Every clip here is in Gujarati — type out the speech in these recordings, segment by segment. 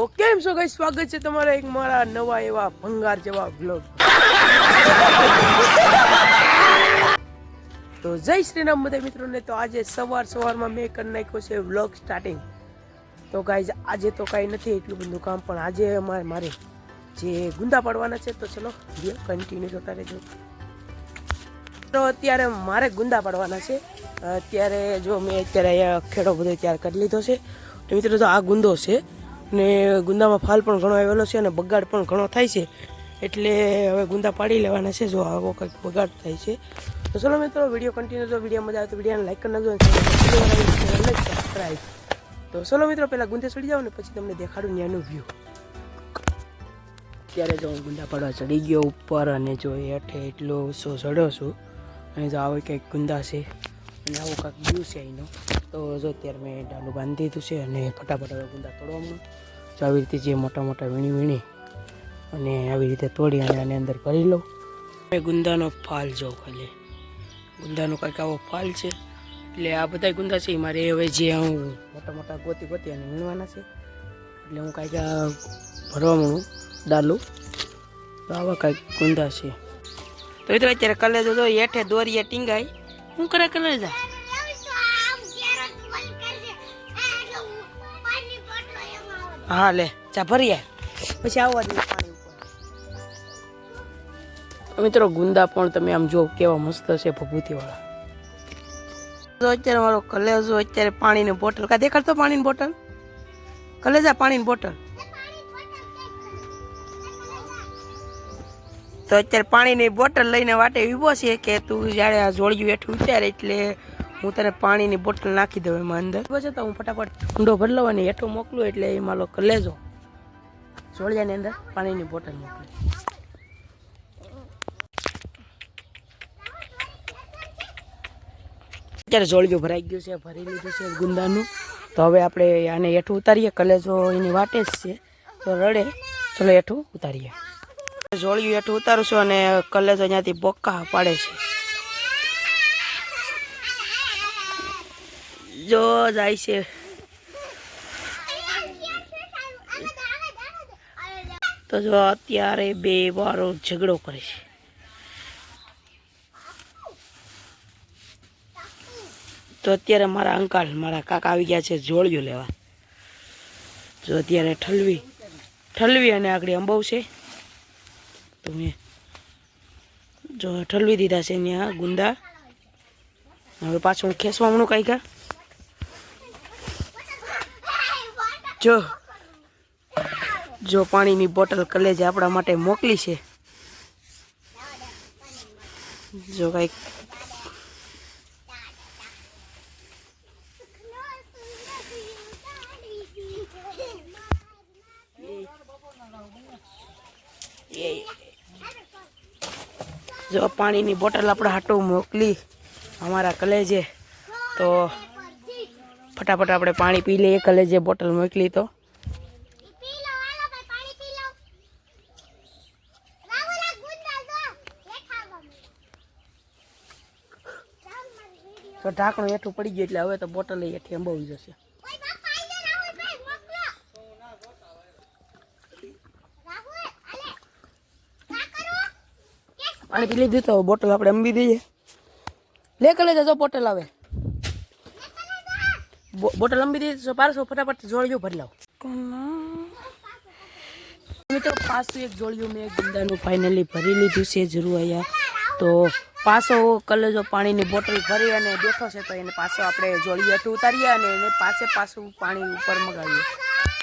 તો કેમ છો ગાઈસ, સ્વાગત છે તમારા એક મારા નવા એવા ભંગાર જેવા વ્લોગ। તો જય શ્રી રામ બધા મિત્રોને। તો આજે સવારમાં મેં કરી નાખ્યો છે વ્લોગ સ્ટાર્ટિંગ। તો ગાઈસ આજે તો કાંઈ નથી એટલું બધું કામ, પણ આજે મારે જે ગુંદા પાડવાના છે, તો ચલો વિડીયો કન્ટિન્યુ જોતા રહેજો। તો અત્યારે મારે ગુંદા પાડવાના છે। અત્યારે જો મેં અત્યારે અહીંયા ખેડો બધો તૈયાર કરી લીધો છે। તો મિત્રો તો આ ગુંદો છે ને ગુંદામાં ફાલ પણ ઘણો આવેલો છે અને બગાડ પણ ઘણો થાય છે, એટલે હવે ગુંદા પાડી લેવાના છે। જો આવો કંઈક બગાડ થાય છે તો ચલો મિત્રો વિડીયો કન્ટિન્યુ। જો વિડીયો મજા આવે તો વિડીયોને લાઈક કરી નાખજો અને સબસ્ક્રાઈબ। તો ચલો મિત્રો પહેલાં ગુંદે ચડી જાઓ ને પછી તમને દેખાડું ત્યાંનું વ્યૂ। અત્યારે જો હું ગુંદા પાડવા ચડી ગયો ઉપર, અને જો હેઠે એટલો ઓછો ચડ્યો છું, અને જો આવો કંઈક ગુંદા છે અને આવો કાંઈક વ્યૂ છે અહીંનો। તો જો અત્યારે મેં ડાલું બાંધી દીધું છે અને ફટાફટ હવે ગુંદા તોડવા મળું। તો આવી રીતે જે મોટા મોટા વીણી અને આવી રીતે તોડી અને આની અંદર ભરી લઉં। મેં ગુંદાનો ફાલ જો ખાલી ગુંદાનો કાંઈક આવો ફાલ છે, એટલે આ બધા ગુંદા છે મારે હવે જે હું મોટા ગોતી અને વીણવાના છે, એટલે હું કાંઈક ભરવા મળું ડાલું। તો આવા કાંઈક ગુંદા છે। તો એ તો અત્યારે કલેજો જો હેઠે દોરીએ ટીંગાઈ શું કરે કલેજા? હા લે ચા ભરીએ પછી આવવા દઈએ પાણી ઉપર। મિત્રો ગુંદા પણ તમે આમ જો કેવા મસ્ત છે ભભૂતી વાળા। તો અત્યારે મારો કલેજો અત્યારે પાણીની બોટલ કા દેખાડતો, પાણીની બોટલ કલેજા, પાણીની બોટલ। તો અત્યારે પાણીની બોટલ લઈને વાટે ઊભો છે કે તું જ્યારે આ જોડિયું હેઠું ઉતારે એટલે હું તને પાણીની બોટલ નાખી દઉં એમાં અંદર। પછી તો હું ફટાફટ ઊંડો ભરી લઉં અને હેઠું મોકલું, એટલે એમાં લોકો લેજો જોડિયાની અંદર પાણીની બોટલ મોકલું। અત્યારે જોડિયું ભરાઈ ગયું છે, ભરી લીધું છે ગુંદાનું। તો હવે આપણે આને હેઠું ઉતારીએ, કલેજો એની વાટે જ છે તો રડે, ચલો હેઠું ઉતારીએ। જોડિયું હેઠું ઉતારું છું અને કલેજો અહીંયાથી બોક્કા પાડે છે, જો જાય છે। તો જો અત્યારે બે વારો ઝઘડો કરે છે। તો અત્યારે મારા અંકલ મારા કાકા આવી ગયા છે જોડિયું લેવા। જો અત્યારે ઠલવી અને આગળ અંબવ છે, તો મેં જો ઠલવી દીધા છે ત્યાં ગુંદા। હવે પાછું હું ખેંચવા મળું કાંઈ જો પાણીની બોટલ કલેજે આપણા માટે મોકલી છે। જો કાંઈક જો પાણીની બોટલ આપણે હાટું મોકલી અમારા કલેજે, તો ફટાફટ આપણે પાણી પી લઈએ। કલેજે બોટલ મોકલી તો ઢાંકણું હેઠું પડી ગયું, એટલે હવે તો બોટલ હેઠી અંબાવી જશે। પાણી પી લીધું તો બોટલ આપણે અંબી દઈએ। લે કલેજા જો બોટલ આવે, બોટલ અંબી દીધી પારસો ફટાફટ જોડિયું ભરી લાવ। મિત્રો પાછું એક જોડિયું મેં ગુંદાનું ફાઇનલી ભરી લીધું છે જરૂરિયા। તો પાછો કલેજો પાણીની બોટલ ભરી અને બેઠો છે, તો એને પાછો આપણે જોડિયું હેઠું ઉતારીએ અને એને પાછું પાણી ઉપર મગાવીએ।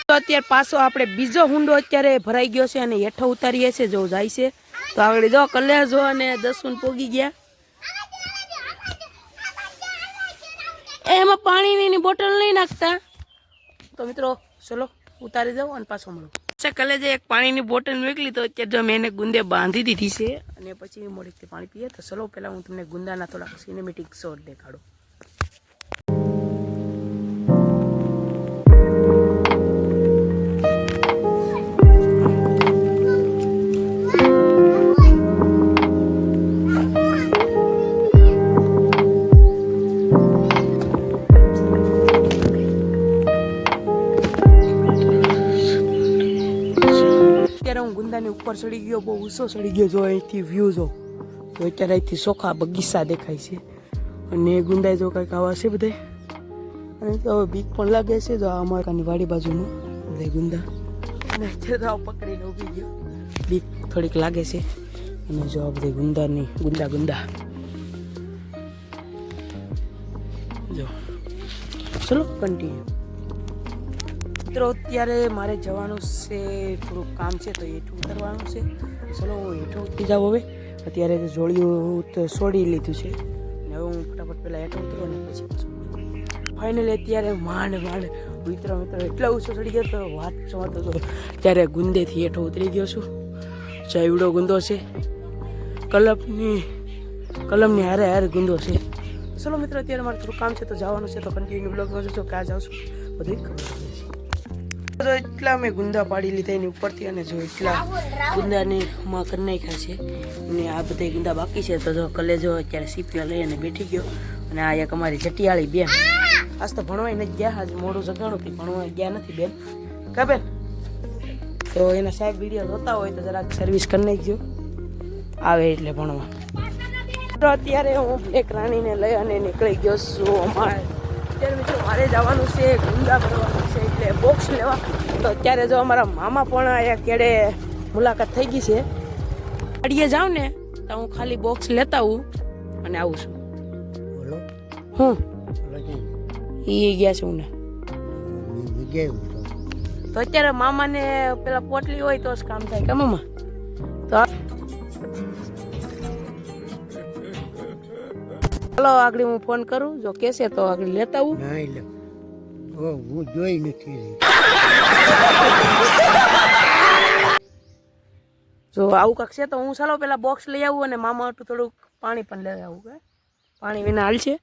તો અત્યારે પાછો આપણે બીજો હુંડો અત્યારે ભરાઈ ગયો છે અને હેઠો ઉતારીએ છે, જો જાય છે। તો આગળ જો કલેજો અને 10 પોગી ગયા, એમાં પાણીની બોટલ નહીં નાખતા। તો મિત્રો ચલો ઉતારી દઉં અને પાછો મળું। કલેજે એક પાણીની બોટલ મોકલી, તો અત્યારે જો મેં એને ગુંદે બાંધી દીધી છે અને પછી મોડીથી પાણી પીએ। તો ચલો પહેલાં હું તમને ગુંદાના થોડાક સિનેમેટિક શોટ દેખાડું। હું ગુંદાની ઉપર ચડી ગયો, બહુ ઊંચો ચડી ગયો. જો અહીંથી વ્યૂ જો, તો અત્યારે અહીંથી ચોખા બગીચા દેખાય છે. અને ગુંદા જો કંઈક આવા છે બધે. અને તો બીક પણ લાગે છે. જો અમારાની વાડી બાજુમાં બધા ગુંદા, અને અત્યારે તો પકડીને ઊભી ગયો, બીક થોડીક લાગે છે. અને જો આ બધી ગુંદાની ગુંદા જો. ચલો કન્ટિન્યુ. મિત્રો અત્યારે મારે જવાનું છે, થોડુંક કામ છે તો હેઠું ઉતરવાનું છે. ચલો હું હેઠું ઉતરી જાઉં. હવે અત્યારે જોડિયું તો છોડી લીધું છે, અને હવે હું ફટાફટ પહેલાં હેઠું ઉતરું અને પછી ફાઇનલી અત્યારે માંડ મિત્રો એટલા ઊંચો ચડી ગયો તો વાત સમજતો હતો. ત્યારે ગુંદેથી હેઠો ઉતરી ગયો છું. ચાવડો ગુંદો છે, કલમની હારે ગુંદો છે. ચલો મિત્રો અત્યારે મારે થોડું કામ છે તો જવાનું છે, તો કન્ટિન્યુ બ્લોગમાં જોજો. ક્યાં જાઉં છું બધું ખબર છે. એટલા મેં ગુંદા પાડી લીધા એની ઉપરથી, અને જો એટલા ગુંદાની માં કરી નાખ્યા છે. અને આ બધા ગુંદા બાકી છે. તો જો કલે જો અત્યારે સીપીઓ લઈ અને બેઠી ગયો. અને આ એક અમારી જટિયાળી બેન, આજ તો ભણવાય નથી ગયા, આજે મોડું જગાણું કે ભણવા ગયા નથી બેન. કા બેન? તો એના સાહેબ વિડીયો જોતા હોય તો જરાક સર્વિસ કરી નાખજો, આવે એટલે ભણવા. તો અત્યારે હું બ્લેક રાણીને લઈ અને નીકળી ગયો છું. અત્યારે મિત્રો મારે જવાનું છે ગુંદા ભરવાનું છે, એટલે બોક્સ લેવા. તો અત્યારે જો અમારા મામા પણ અહીંયા કેડે મુલાકાત થઈ ગઈ છે. ગાડીએ જાઉં ને તો હું ખાલી બોક્સ લેતા આવું અને આવું છું. બોલો હું એ ગયા છું ને. તો અત્યારે મામાને પેલા પોટલી હોય તો જ કામ થાય કે મામા? તો ચાલો આગળ હું ફોન કરું, જો કેસે તો આગળ લેતા આવું. હું જોઈ નથી. જો આવું કાંક છે તો હું ચાલો પેલા બોક્સ લઈ આવું અને મામા હાટું થોડુંક પાણી પણ લઈ આવું. કે પાણી વિના હાલ છે?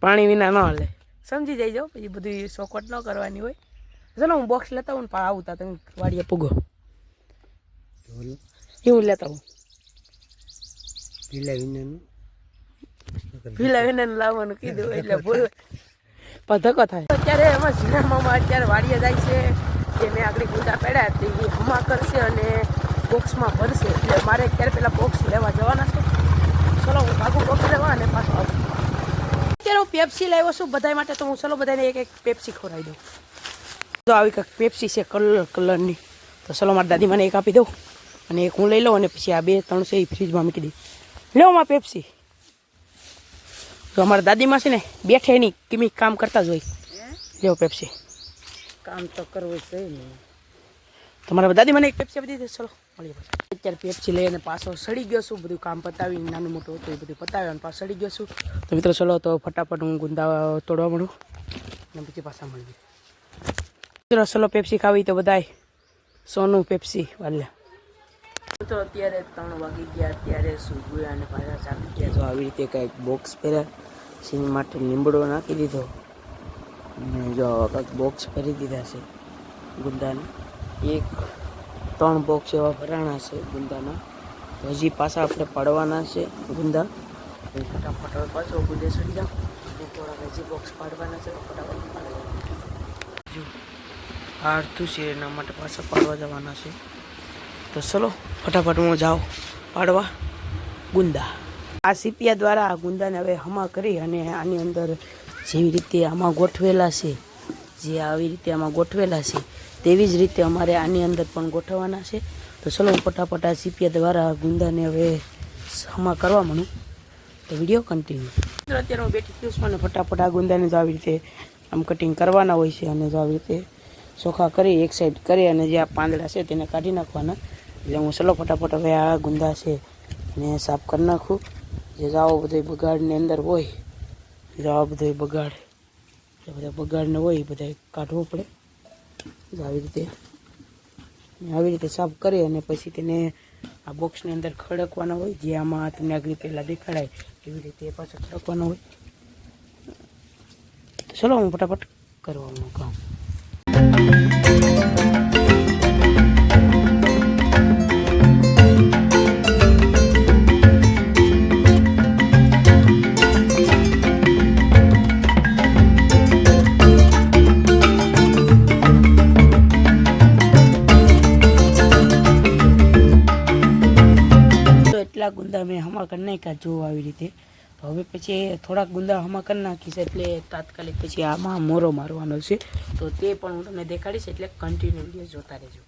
પાણી વિના ન હાલે, સમજી જાય. જો પછી બધી ચોખવટ ન કરવાની હોય. ચલો હું બોક્સ લેતા આવું ને આવું તા તમે વાડીએ પૂગો. હું લેતા આવું. ભીલા વિનાનું લાવવાનું કીધું એટલે ભૂલ ધક્કો થાય. અત્યારે એમાં ઝીણા મામા અત્યારે વાડીએ જાય છે. જે મેં આગળ ગુંદા પડ્યા તે હમા કરશે અને બોક્સમાં ભરશે. એટલે મારે અત્યારે પેલા બોક્સ લેવા જવાના છે. ચલો હું ભાગું બોક્સ લેવા અને પાછો આવું. અત્યારે હું પેપ્સી લાવ્યો છું બધા માટે, તો હું ચલો બધાને એક પેપ્સી ખવડાવી દઉં. તો આવી કંઈક પેપ્સી છે કલરની. તો ચલો મારી દાદી મને એક આપી દઉં અને એક હું લઈ લઉં, અને પછી આ 2-3 છે એ ફ્રીજમાં મૂકી દઈ. લો માં પેપ્સી. તો અમારા દાદીમાં છે ને બેઠે એની કિમી કામ કરતા જ હોય. લેવો પેપ્સી. કામ તો કરવું જ જોઈએ ને. તમારા દાદી મને એક પેપ્સી આપી દીધી. ચલો મળીએ પછી. અત્યારે પેપ્સી લઈને પાછો સડી ગયો છું. બધું કામ પતાવી નાનું મોટું હતું એ બધું પતાવ્યું અને પાછો સડી ગયો છું. તો મિત્રો ચલો તો ફટાફટ હું ગુંદા તોડવા મળું અને પછી પાછા મળીએ. મિત્રો ચલો પેપ્સી ખાવી તો બધાય સોનું પેપ્સી વાલ્યા. તો અત્યારે 3 વાગી ગયા. અત્યારે સુગુયા અને પાછા ચાલી ગયા. તો આવી રીતે કંઈક બોક્સ પહેર્યા, સિંગ માટે લીમડો નાખી દીધો, અને જો કંઈક બોક્સ ભરી દીધા છે ગુંદાના. 3 બોક્સ એવા ભરાણા છે ગુંદાના. તો હજી પાછા આપણે પાડવાના છે ગુંદા. ફટાફટ પાછો ગુંદે ચડી જાઓ અને થોડા હજી બોક્સ પાડવાના છે. ફટાફટ પાડવાના જો અડધું છે એના માટે પાછા પાડવા જવાના છે. તો ચલો ફટાફટ હું જાઉં પાડવા ગુંદા. આ સીપિયા દ્વારા આ ગુંદાને હવે હમા કરી અને આની અંદર જેવી રીતે આમાં ગોઠવેલા છે, જે આવી રીતે આમાં ગોઠવેલા છે તેવી જ રીતે અમારે આની અંદર પણ ગોઠવવાના છે. તો ચલો હું ફટાફટ આ સીપિયા દ્વારા ગુંદાને હવે હમા કરવા માંડું. તો વિડીયો કન્ટિન્યુ. અત્યારે હું બેઠી ગયું છું અને ફટાફટ આ ગુંદાને જો આવી રીતે આમ કટિંગ કરવાના હોય છે, અને જો આવી રીતે ચોખા કરી એક સાઈડ કરી અને જે આ પાંદડા છે તેને કાઢી નાખવાના. એટલે હું ચલો ફટાફટ હવે આ ગુંદા છે એને સાફ કરી નાખું. જે આવો બધો બગાડની અંદર હોય, જો આવો બધો બગાડ, એ બધા બગાડને હોય એ બધા કાઢવો પડે. આવી રીતે સાફ કરી અને પછી તેને આ બોક્સની અંદર ખડકવાના હોય, જે આમાં તમને આગળ પહેલાં દેખાડાય એવી રીતે પાછળ ખડકવાના હોય. તો ચલો હું ફટાફટ કરવાનું કામ. હમા કરી નાખ્યા જો આવી રીતે. તો હવે પછી થોડાક ગુંદા હમા કરી નાખીશ એટલે તાત્કાલિક પછી આમાં મોરો મારવાનો છે. તો તે પણ હું તમને દેખાડીશ એટલે કન્ટિન્યુ વિડીયો જોતા રહેજો.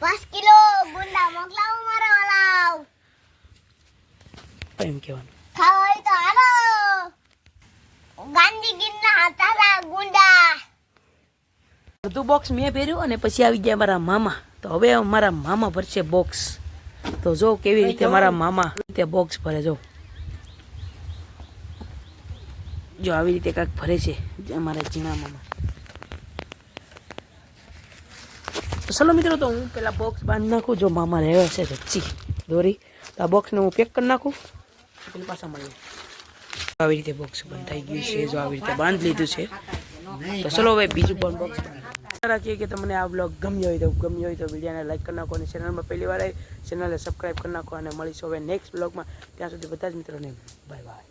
5 કિલો ગુંદા મોકલાવો મારા વાલાવ. એમ કહેવાનું ખાવા હોય તો હાલો. ગાંધીગીરના તાજા ગુંદા. બધું બોક્સ મેં ભર્યું અને પછી આવી ગયા મારા મામા. તો હવે મારા મામા ભરશે બોક્સ. તો જો કેવી રીતે મારા મામા રીતે બોક્સ ભરે જો આવી રીતે કાંઈક ભરે છે અમારા ઝીણા મામા. તો ચલો મિત્રો તો હું પેલા બોક્સ બાંધી નાખું. જો મામા રહે છે રચ્ચી દોરી તો આ બોક્સને હું પેક કરી નાખું પેલી પાછા મળીએ. આવી રીતે બોક્સ બંધાઈ ગયું છે જો આવી રીતે બાંધી લીધું છે. તો ચલો હવે બીજું પણ બોક્સ રાખીએ કે તમને આ બ્લોગ ગમ્યો હોય તો વિડીયોને લાઈક કરી નાખો અને ચેનલમાં પહેલી વાર આવી ચેનલને સબસ્ક્રાઈબ કરી નાખો અને મળીશું હવે નેક્સ્ટ બ્લોગમાં. ત્યાં સુધી બધા જ મિત્રોને બાય બાય.